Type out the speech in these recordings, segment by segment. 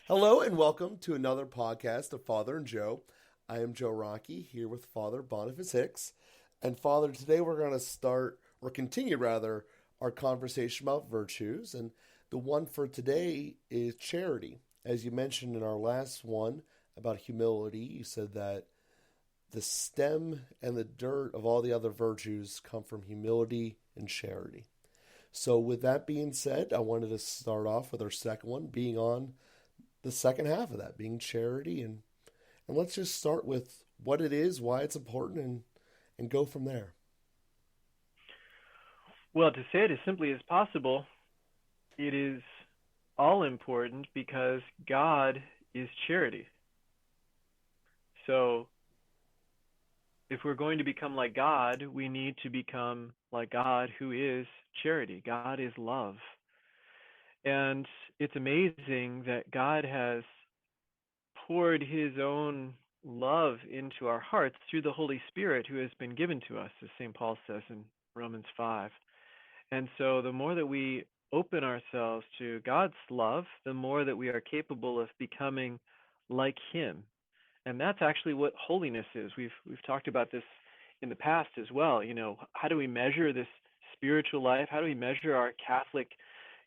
Hello and welcome to another podcast of Father and Joe. I am Joe Rocky here with Father Boniface Hicks. And Father, today we're going to start, or continue rather, our conversation about virtues. And the one for today is charity. As you mentioned in our last one about humility, you said that the stem and the dirt of all the other virtues come from humility and charity. So, with that being said, I wanted to start off with our second one being on the second half of that being charity and let's just start with what it is, why it's important and go from there. Well, to say it as simply as possible, it is all important because God is charity. So, if we're going to become like God, we need to become like God, who is charity. God is love. And it's amazing that God has poured his own love into our hearts through the Holy Spirit who has been given to us, as St. Paul says in Romans 5. And so the more that we open ourselves to God's love, the more that we are capable of becoming like him. And that's actually what holiness is. We've talked about this in the past as well. How do we measure this spiritual life? How do we measure our Catholic,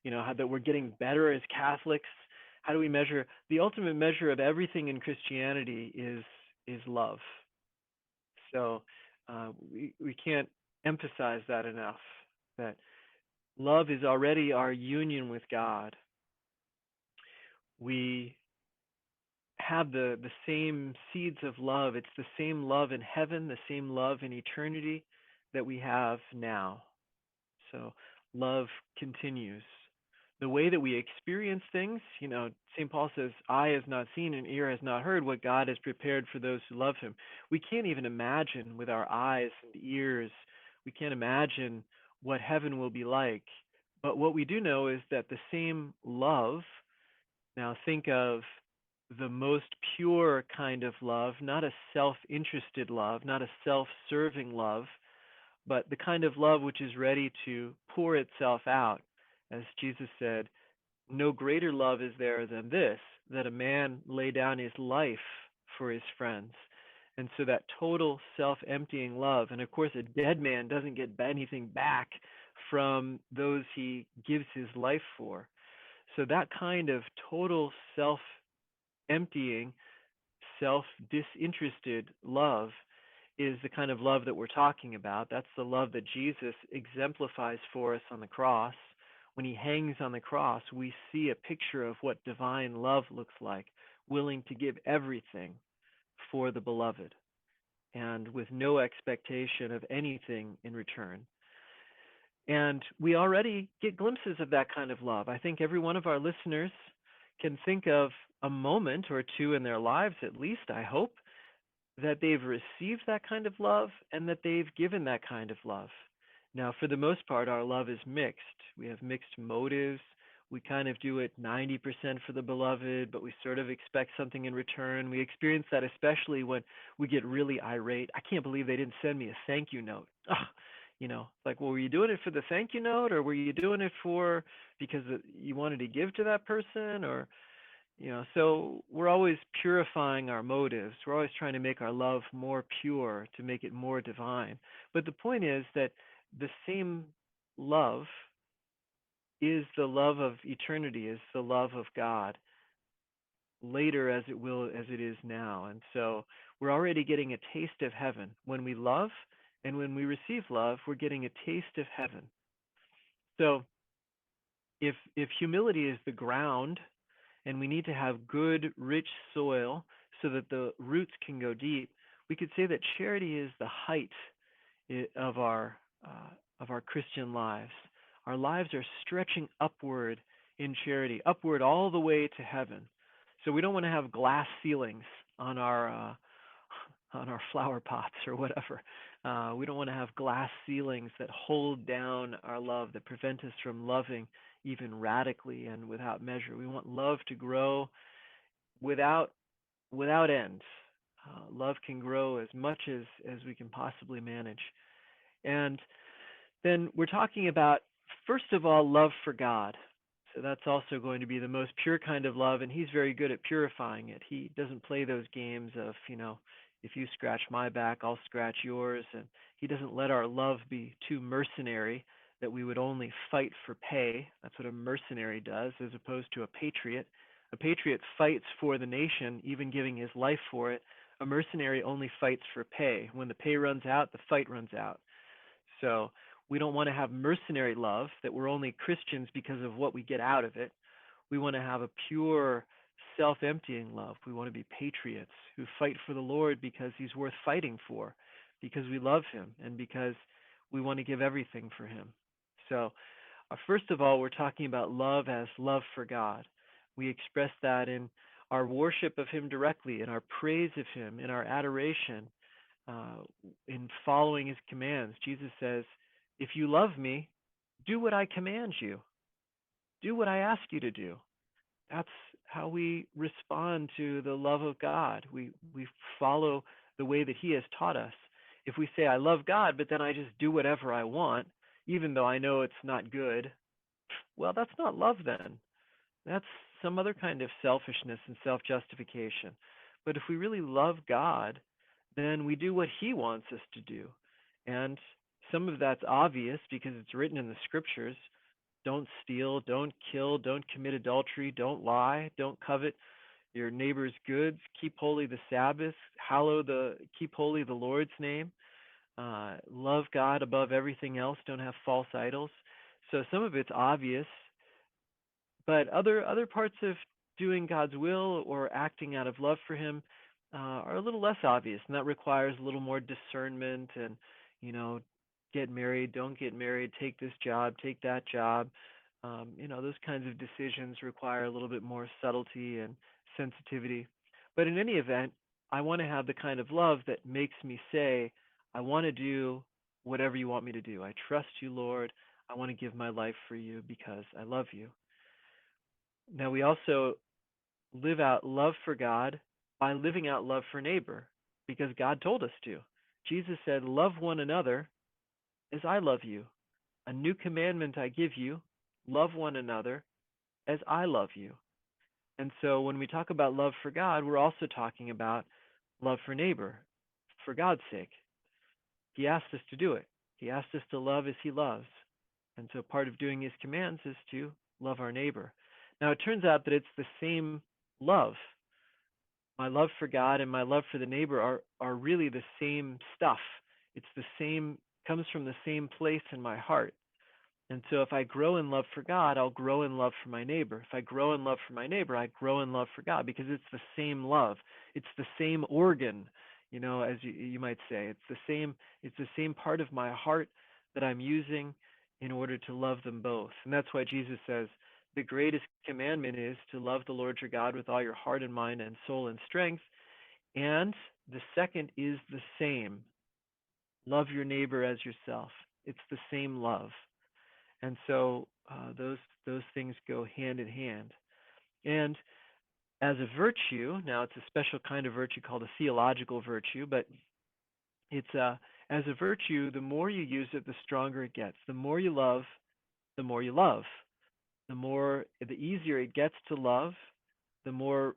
how that we're getting better as Catholics? How do we measure the ultimate measure of everything in Christianity is love. So we can't emphasize that enough, that love is already our union with God. We have the same seeds of love. It's the same love in heaven, the same love in eternity that we have now. So love continues. The way that we experience things, St. Paul says, eye has not seen and ear has not heard what God has prepared for those who love him. We can't even imagine with our eyes and ears, we can't imagine what heaven will be like. But what we do know is that the same love, now think of the most pure kind of love, not a self-interested love, not a self-serving love, but the kind of love which is ready to pour itself out. As Jesus said, no greater love is there than this, that a man lay down his life for his friends. And so that total self-emptying love, and of course a dead man doesn't get anything back from those he gives his life for. So that kind of total self-emptying, self-disinterested love is the kind of love that we're talking about. That's the love that Jesus exemplifies for us on the cross. When he hangs on the cross, we see a picture of what divine love looks like, willing to give everything for the beloved and with no expectation of anything in return. And we already get glimpses of that kind of love. I think every one of our listeners can think of a moment or two in their lives, at least, I hope, that they've received that kind of love and that they've given that kind of love. Now, for the most part, our love is mixed. We have mixed motives. We kind of do it 90% for the beloved, but we sort of expect something in return. We experience that especially when we get really irate. I can't believe they didn't send me a thank you note. Like, well, were you doing it for the thank you note, or were you doing it for because you wanted to give to that person, or so we're always purifying our motives. We're always trying to make our love more pure, to make it more divine. But the point is that the same love is the love of eternity, is the love of God, later as it is now. And so we're already getting a taste of heaven. When we love and when we receive love, we're getting a taste of heaven. So if humility is the ground, and we need to have good, rich soil so that the roots can go deep, we could say that charity is the height of our Christian lives. Our lives are stretching upward in charity, upward all the way to heaven. So we don't want to have glass ceilings on our flower pots or whatever. We don't want to have glass ceilings that hold down our love, that prevent us from loving even radically and without measure. We want love to grow without end. Love can grow as much as we can possibly manage. And then we're talking about, first of all, love for God. that's also going to be the most pure kind of love, and he's very good at purifying it. He doesn't play those games of, if you scratch my back, I'll scratch yours, and he doesn't let our love be too mercenary that we would only fight for pay. That's what a mercenary does, as opposed to a patriot. A patriot fights for the nation, even giving his life for it. A mercenary only fights for pay. When the pay runs out, the fight runs out. So we don't want to have mercenary love, that we're only Christians because of what we get out of it. We want to have a pure, self-emptying love. We want to be patriots who fight for the Lord because he's worth fighting for, because we love him, and because we want to give everything for him. So first of all, we're talking about love as love for God. We express that in our worship of him directly, in our praise of him, in our adoration, in following his commands. Jesus says, if you love me, do what I command you. Do what I ask you to do. That's how we respond to the love of God. We follow the way that he has taught us. If we say, I love God, but then I just do whatever I want, even though I know it's not good, well, that's not love then. That's some other kind of selfishness and self-justification. But if we really love God, then we do what he wants us to do. And some of that's obvious because it's written in the scriptures. Don't steal, don't kill, don't commit adultery, don't lie, don't covet your neighbor's goods, keep holy the Sabbath, keep holy the Lord's name, love God above everything else, don't have false idols. So some of it's obvious, but other parts of doing God's will or acting out of love for him are a little less obvious, and that requires a little more discernment and, get married, don't get married, take this job, take that job. Those kinds of decisions require a little bit more subtlety and sensitivity. But in any event, I want to have the kind of love that makes me say, I want to do whatever you want me to do. I trust you, Lord. I want to give my life for you because I love you. Now, we also live out love for God by living out love for neighbor, because God told us to. Jesus said, love one another as I love you. A new commandment I give you, love one another as I love you. And so when we talk about love for God, we're also talking about love for neighbor, for God's sake. He asked us to do it. He asked us to love as he loves. And so part of doing his commands is to love our neighbor. Now, it turns out that it's the same love. My love for God and my love for the neighbor are really the same stuff. It's the same, comes from the same place in my heart. And so if I grow in love for God, I'll grow in love for my neighbor. If I grow in love for my neighbor, I grow in love for God, because it's the same love. It's the same organ, as you might say. It's the same part of my heart that I'm using in order to love them both. And that's why Jesus says, the greatest commandment is to love the Lord your God with all your heart and mind and soul and strength. And the second is the same. Love your neighbor as yourself. It's the same love. And so those things go hand in hand. And as a virtue, now it's a special kind of virtue called a theological virtue, but it's as a virtue, the more you use it, the stronger it gets. The more you love, the more you love. The easier it gets to love, the more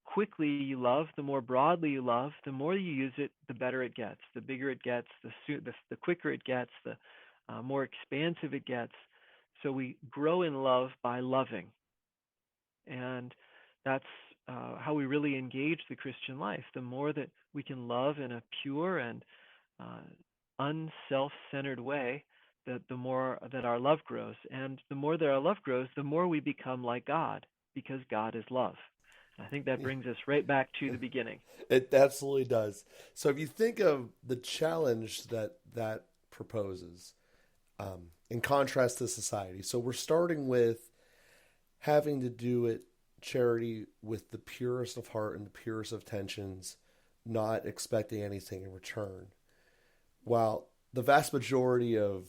quickly you love, the more broadly you love, the more you use it, the better it gets. The bigger it gets, the quicker it gets, the more expansive it gets. So we grow in love by loving. And that's how we really engage the Christian life. The more that we can love in a pure and unself-centered way, the more that our love grows. And the more that our love grows, the more we become like God, because God is love. I think that brings us right back to the beginning. It absolutely does. So if you think of the challenge that proposes, in contrast to society. So we're starting with having to do it charity with the purest of heart and the purest of intentions, not expecting anything in return. While the vast majority of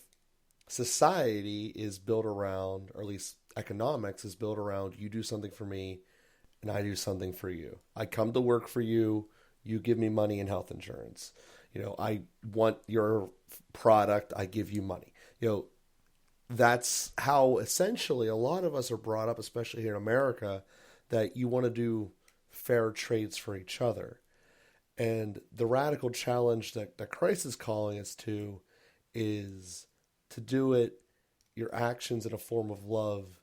society is built around, or at least economics is built around, you do something for me and I do something for you. I come to work for you, you give me money and health insurance. I want your product, I give you money. that's how essentially a lot of us are brought up, especially here in America, that you want to do fair trades for each other. And the radical challenge that Christ is calling us to is to do it, your actions in a form of love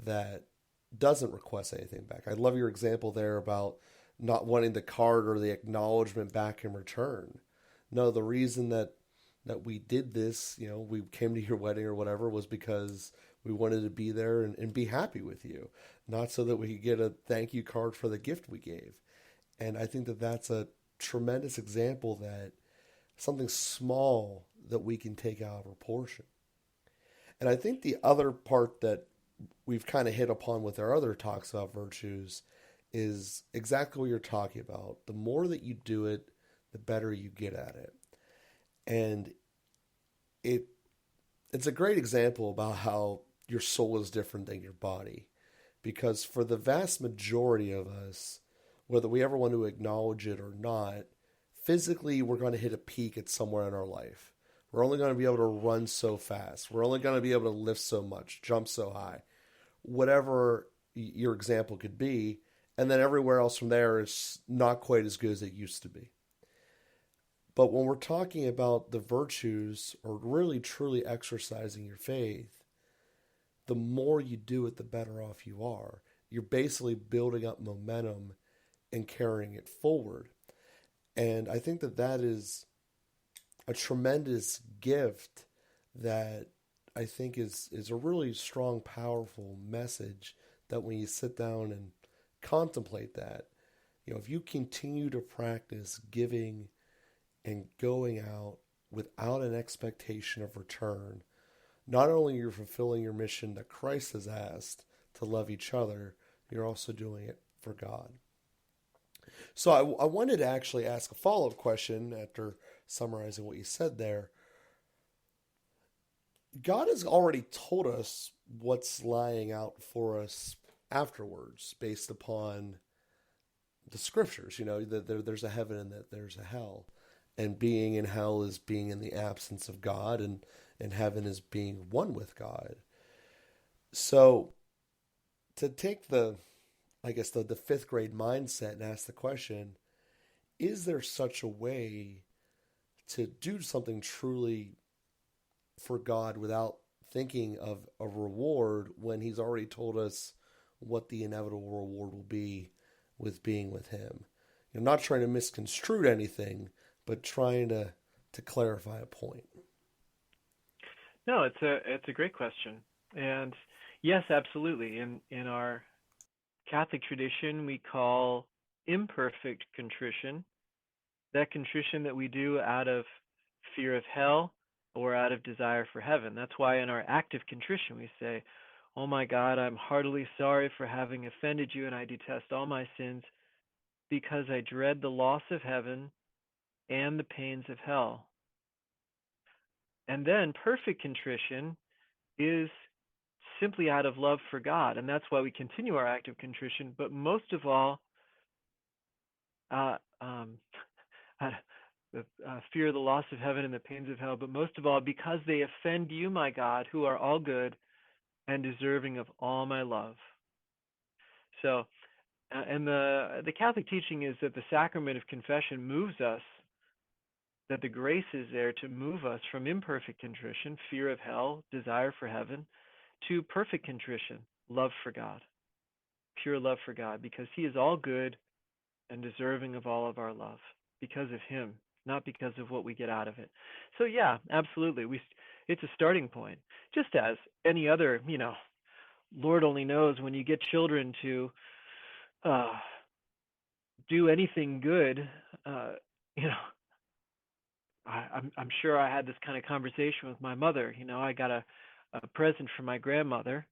that doesn't request anything back. I love your example there about not wanting the card or the acknowledgement back in return. No, the reason that we did this, we came to your wedding or whatever, was because we wanted to be there and be happy with you, not so that we could get a thank you card for the gift we gave. And I think that that's a tremendous example that something small that we can take out of proportion. And I think the other part that we've kind of hit upon with our other talks about virtues is exactly what you're talking about. The more that you do it, the better you get at it. And it it's a great example about how your soul is different than your body. Because for the vast majority of us, whether we ever want to acknowledge it or not, physically we're going to hit a peak at somewhere in our life. We're only going to be able to run so fast. We're only going to be able to lift so much, jump so high, whatever your example could be. And then everywhere else from there is not quite as good as it used to be. But when we're talking about the virtues or really truly exercising your faith, the more you do it, the better off you are. You're basically building up momentum and carrying it forward. And I think that that is a tremendous gift that I think is a really strong, powerful message that when you sit down and contemplate that, if you continue to practice giving and going out without an expectation of return, not only you're fulfilling your mission that Christ has asked to love each other, you're also doing it for God. So I wanted to actually ask a follow-up question after summarizing what you said there. God has already told us what's lying out for us afterwards based upon the scriptures, that there's a heaven and that there's a hell. And being in hell is being in the absence of God, and heaven is being one with God. So to take the fifth grade mindset and ask the question, is there such a way to do something truly for God without thinking of a reward when he's already told us what the inevitable reward will be with being with him? You're not trying to misconstrue anything, but trying to clarify a point. No, it's a great question. And yes, absolutely. In our Catholic tradition, we call imperfect contrition that contrition that we do out of fear of hell or out of desire for heaven. That's why in our active contrition we say, "Oh my God, I'm heartily sorry for having offended you, and I detest all my sins because I dread the loss of heaven and the pains of hell." And then perfect contrition is simply out of love for God, and that's why we continue our active contrition. But most of all, uh, um, the fear of the loss of heaven and the pains of hell, but most of all, because they offend you, my God, who are all good and deserving of all my love. So, and the Catholic teaching is that the sacrament of confession moves us, that the grace is there to move us from imperfect contrition, fear of hell, desire for heaven, to perfect contrition, love for God, pure love for God, because he is all good and deserving of all of our love because of him, not because of what we get out of it. So yeah, absolutely. It's a starting point. Just as any other, Lord only knows when you get children to do anything good, you know, I'm sure I had this kind of conversation with my mother. I got a present from my grandmother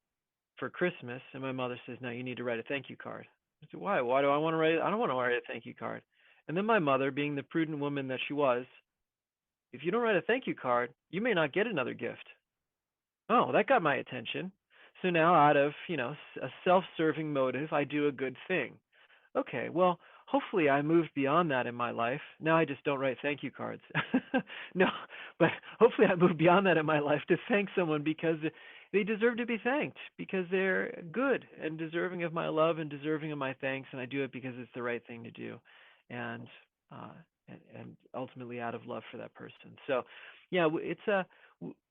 for Christmas, and my mother says, "No, you need to write a thank you card." I said, "Why? Why do I want to write? I don't want to write a thank you card." And then my mother, being the prudent woman that she was, "If you don't write a thank you card, you may not get another gift." Oh, that got my attention. So now, out of a self-serving motive, I do a good thing. Okay, well, hopefully I moved beyond that in my life. Now I just don't write thank you cards. No, but hopefully I moved beyond that in my life to thank someone because they deserve to be thanked because they're good and deserving of my love and deserving of my thanks, and I do it because it's the right thing to do, and uh, and ultimately out of love for that person. So, yeah, it's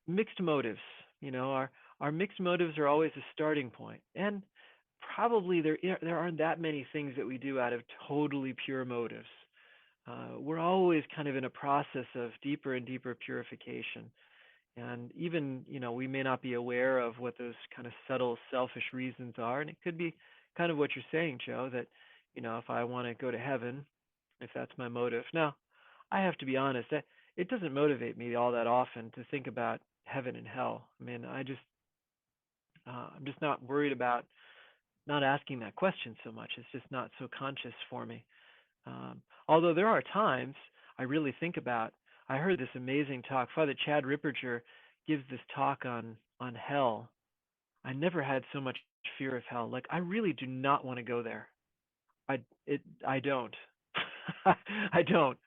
mixed motives. You know, our mixed motives are always a starting point, and probably there aren't that many things that we do out of totally pure motives. We're always kind of in a process of deeper and deeper purification. And even, we may not be aware of what those kind of subtle selfish reasons are. And it could be kind of what you're saying, Joe, that, if I want to go to heaven, if that's my motive. Now, I have to be honest, that it doesn't motivate me all that often to think about heaven and hell. I mean, I'm just not worried about not asking that question so much. It's just not so conscious for me. Although there are times I really think about. I heard this amazing talk. Father Chad Ripperger gives this talk on hell. I never had so much fear of hell. Like I really do not want to go there. I don't. I don't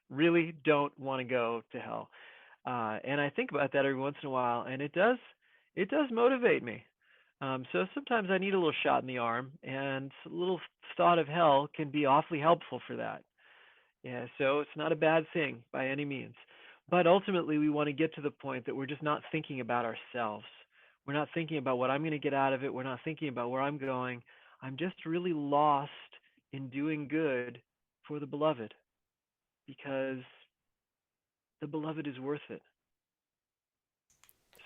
want to go to hell. And I think about that every once in a while, and it does motivate me. So sometimes I need a little shot in the arm, and a little thought of hell can be awfully helpful for that. Yeah, so it's not a bad thing by any means. But ultimately, we want to get to the point that we're just not thinking about ourselves. We're not thinking about what I'm going to get out of it. We're not thinking about where I'm going. I'm just really lost in doing good for the beloved because the beloved is worth it.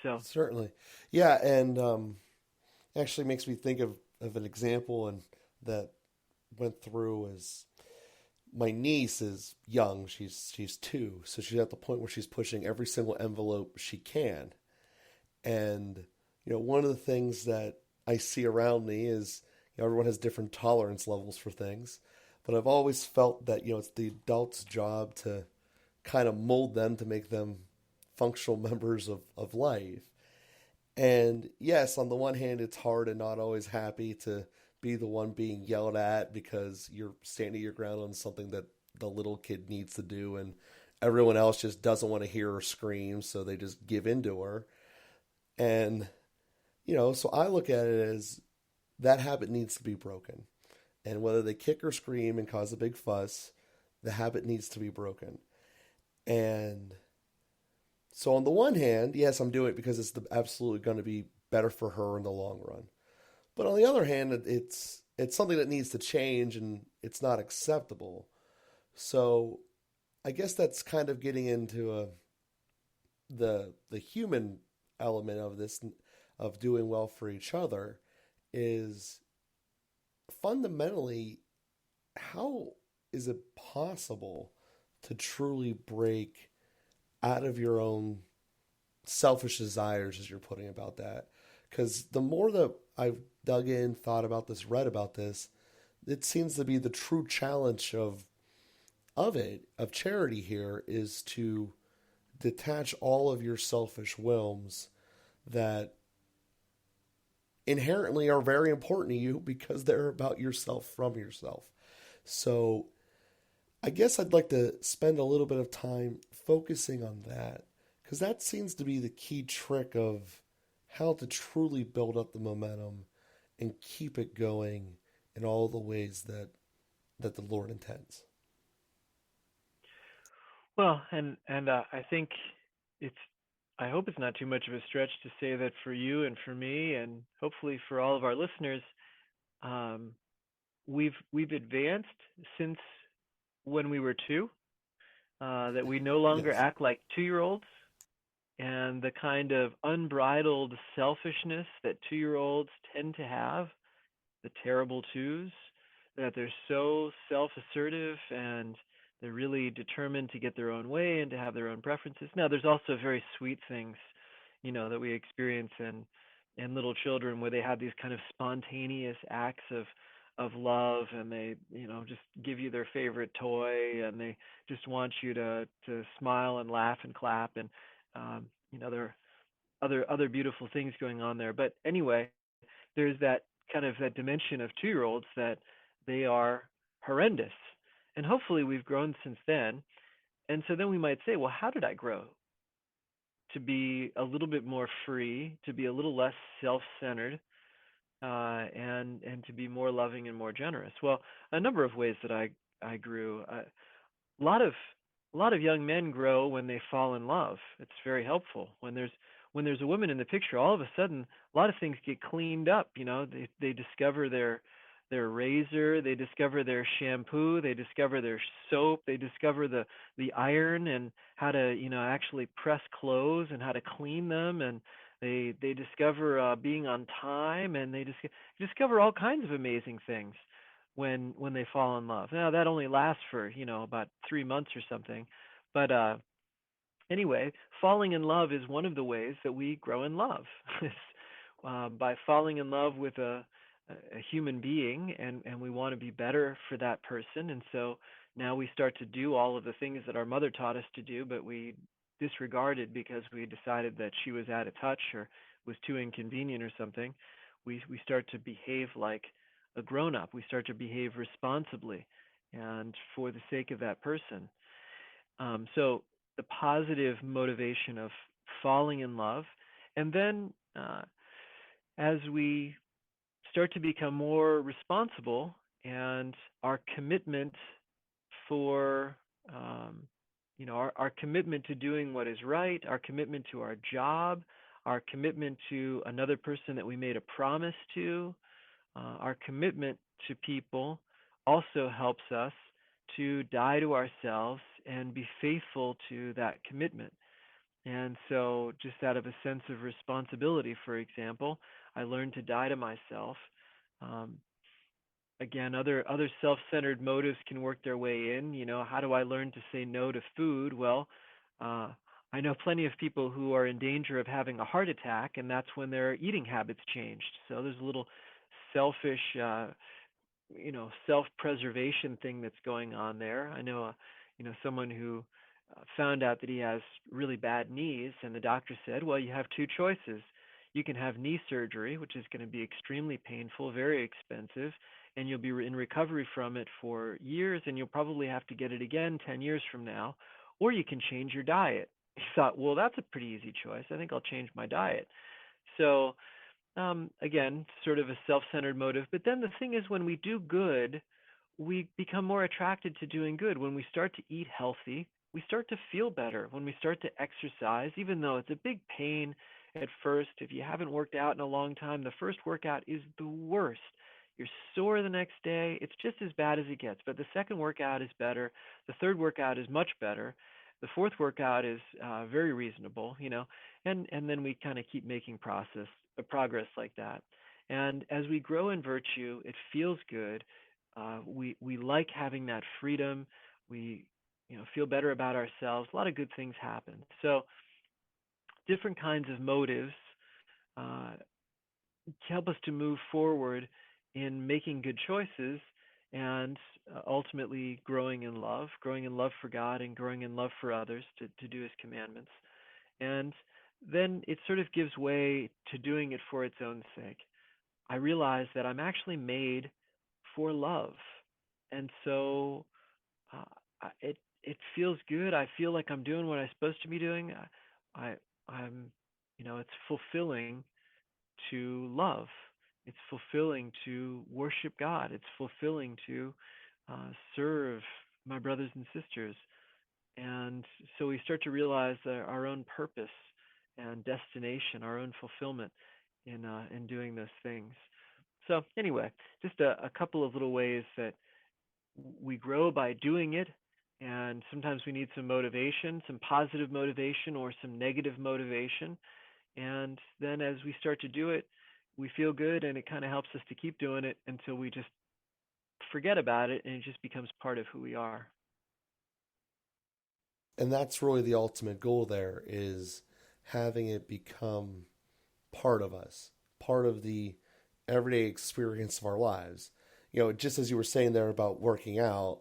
So, Certainly. Yeah, and actually makes me think of an example and that went through as my niece is young. She's 2, so she's at the point where she's pushing every single envelope she can. And one of the things that I see around me is everyone has different tolerance levels for things, but I've always felt that it's the adult's job to kind of mold them to make them functional members of life. And yes, on the one hand, it's hard and not always happy to be the one being yelled at because you're standing your ground on something that the little kid needs to do, and everyone else just doesn't want to hear her scream, so they just give in to her. And, so I look at it as that habit needs to be broken. And whether they kick or scream and cause a big fuss, the habit needs to be broken. And so on the one hand, yes, I'm doing it because absolutely going to be better for her in the long run. But on the other hand, it's something that needs to change and it's not acceptable. So I guess that's kind of getting into the human element of this of doing well for each other is fundamentally how is it possible to truly break out of your own selfish desires as you're putting about that? Because the more that I've dug in, thought about this, read about this, it seems to be the true challenge of charity here is to detach all of your selfish whims that inherently are very important to you because they're about yourself from yourself. So I guess I'd like to spend a little bit of time focusing on that because that seems to be the key trick of how to truly build up the momentum and keep it going in all the ways that the Lord intends. well, and I think it's I hope it's not too much of a stretch to say that for you and for me, and hopefully for all of our listeners, um, we've advanced since when we were 2. That we no longer Yes. act like 2-year-olds, and the kind of unbridled selfishness that 2-year-olds tend to have, the terrible twos, that they're so self-assertive and they're really determined to get their own way and to have their own preferences. Now, there's also very sweet things, that we experience in little children where they have these kind of spontaneous acts of love, and they, just give you their favorite toy, and they just want you to smile and laugh and clap, and there are other beautiful things going on there. But anyway, there's that kind of that dimension of 2-year-olds that they are horrendous, And hopefully we've grown since then. And so then we might say, well, how did I grow? To be a little bit more free, to be a little less self-centered, and to be more loving and more generous. Well, a number of ways that I grew. A lot of a lot of young men grow when they fall in love. It's very helpful. When there's a woman in the picture, all of a sudden a lot of things get cleaned up. They discover their razor, they discover their shampoo, they discover their soap, they discover the iron and how to actually press clothes and how to clean them, and they discover being on time, and they discover all kinds of amazing things when they fall in love. Now that only lasts for about 3 months or something, but anyway, falling in love is one of the ways that we grow in love. By falling in love with a human being, and we want to be better for that person. And so now we start to do all of the things that our mother taught us to do, but we disregarded because we decided that she was out of touch or was too inconvenient or something. We start to behave like a grown up. We start to behave responsibly and for the sake of that person. So the positive motivation of falling in love, and then as we start to become more responsible, and our commitment for our commitment to doing what is right, our commitment to our job, our commitment to another person that we made a promise to, our commitment to people also helps us to die to ourselves and be faithful to that commitment. And so, just out of a sense of responsibility, for example, I learned to die to myself. Um, Again, other self-centered motives can work their way in. How do I learn to say no to food? Well, uh, I know plenty of people who are in danger of having a heart attack, and that's when their eating habits changed. So there's a little selfish self-preservation thing that's going on there. I know, someone who found out that he has really bad knees, and the doctor said, well, you have two choices. You can have knee surgery, which is going to be extremely painful, very expensive, and you'll be in recovery from it for years, and you'll probably have to get it again 10 years from now, or you can change your diet. He thought, well, that's a pretty easy choice. I think I'll change my diet. So again, sort of a self-centered motive. But then the thing is, when we do good, we become more attracted to doing good. When we start to eat healthy, we start to feel better. When we start to exercise, even though it's a big pain at first, if you haven't worked out in a long time, the first workout is the worst. You're sore the next day. It's just as bad as it gets. But the second workout is better. The third workout is much better. The fourth workout is very reasonable, and then we kind of keep making progress like that. And as we grow in virtue, it feels good. We like having that freedom. We feel better about ourselves. A lot of good things happen. So different kinds of motives uh, help us to move forward in making good choices, and ultimately growing in love for God and growing in love for others to do his commandments. And then it sort of gives way to doing it for its own sake. I realize that I'm actually made for love. And so it feels good. I feel like I'm doing what I'm supposed to be doing. I'm it's fulfilling to love. It's fulfilling to worship God. It's fulfilling to serve my brothers and sisters. And so we start to realize our own purpose and destination, our own fulfillment in doing those things. So anyway, just a couple of little ways that we grow by doing it, and sometimes we need some motivation, some positive motivation or some negative motivation. And then as we start to do it, we feel good, and it kind of helps us to keep doing it until we just forget about it and it just becomes part of who we are. And that's really the ultimate goal there, is having it become part of us, part of the everyday experience of our lives. Just as you were saying there about working out,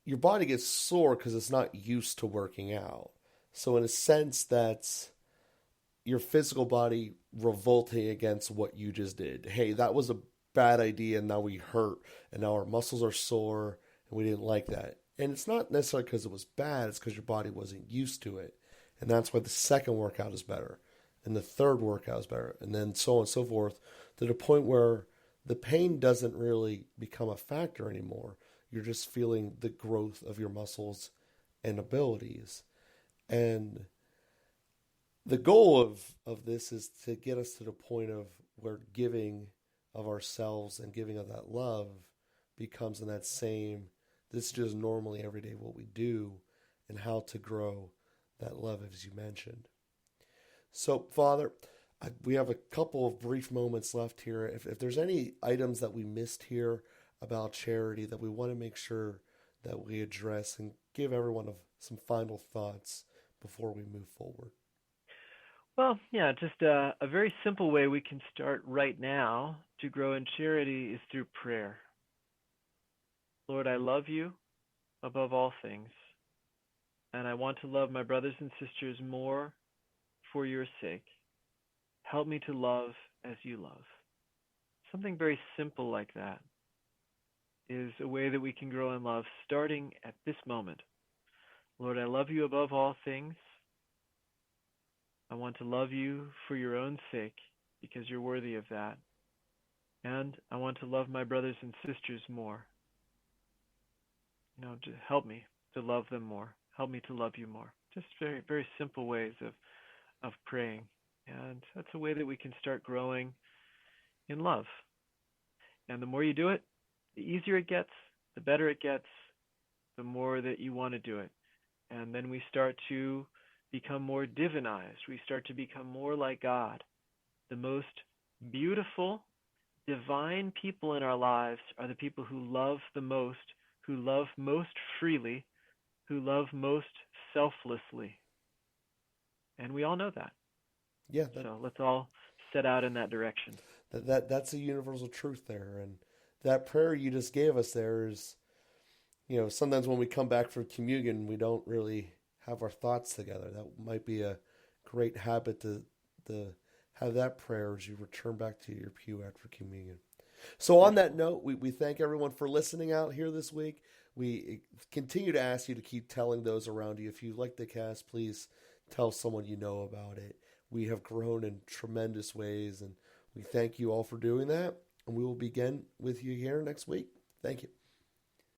your body gets sore because it's not used to working out. So in a sense, that's your physical body revolting against what you just did. Hey, that was a bad idea, and now we hurt, and now our muscles are sore, and we didn't like that. And it's not necessarily because it was bad, it's because your body wasn't used to it. And that's why the second workout is better, and the third workout is better, and then so on and so forth, to the point where the pain doesn't really become a factor anymore. You're just feeling the growth of your muscles and abilities. And the goal of this is to get us to the point of where giving of ourselves and giving of that love becomes in that same, this is just normally every day what we do, and how to grow that love, as you mentioned. So, Father, we have a couple of brief moments left here. If there's any items that we missed here about charity that we want to make sure that we address and give everyone some final thoughts before we move forward. Well, yeah, just a very simple way we can start right now to grow in charity is through prayer. Lord, I love you above all things, and I want to love my brothers and sisters more for your sake. Help me to love as you love. Something very simple like that is a way that we can grow in love starting at this moment. Lord, I love you above all things. I want to love you for your own sake because you're worthy of that. And I want to love my brothers and sisters more. To help me to love them more. Help me to love you more. Just very, very simple ways of praying. And that's a way that we can start growing in love. And the more you do it, the easier it gets, the better it gets, the more that you want to do it. And then we start to become more divinized. We start to become more like God. The most beautiful, divine people in our lives are the people who love the most, who love most freely, who love most selflessly. And we all know that. Yeah. So let's all set out in that direction. That's a universal truth there. And that prayer you just gave us there is, sometimes when we come back from communion, we don't really have our thoughts together. That might be a great habit to have that prayer as you return back to your pew after communion. So on that note, we thank everyone for listening out here this week. We continue to ask you to keep telling those around you. If you like the cast, please tell someone you know about it. We have grown in tremendous ways, and we thank you all for doing that. And we will begin with you here next week. Thank you.